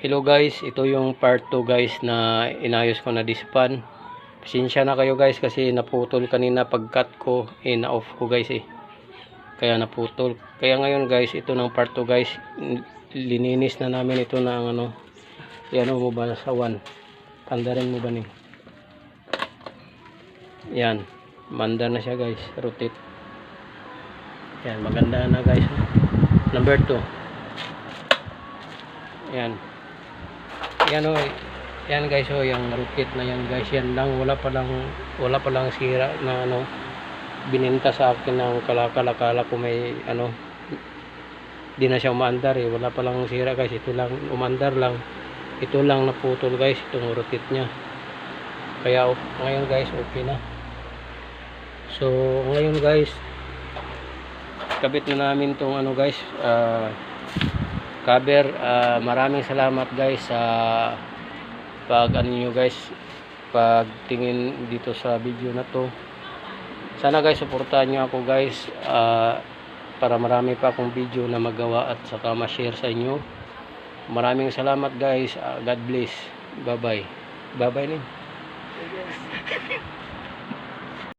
Hello guys, ito yung part 2 guys na inayos ko na dispan. Pasensya na kayo guys kasi naputol kanina pag cut ko, na-off ko guys Kaya naputol. Kaya ngayon guys, ito ng part 2 guys. Lininis na namin ito ng ano. Yan mo ba sa 1. Pandarin mo ba ni? Yan. Manda na siya guys. Rotate. Yan, maganda na guys. Number 2. Yan. Yan o, yan guys o, yung rocket na yan guys, yan lang, wala pa lang sira na ano, bininta sa akin ng kalakala ko may ano, di na siya umaandar wala pa lang sira guys, ito lang umandar lang, ito lang naputol guys, itong rocket nya. Kaya ngayon guys, okay na. So ngayon guys, kabit na namin tong ano guys, cover. Maraming salamat guys sa pag ano nyo guys, pag tingin dito sa video na to. Sana guys suportahan nyo ako guys, para marami pa akong video na magawa at saka ma-share sa inyo. Maraming salamat guys. God bless. Bye bye. Bye bye.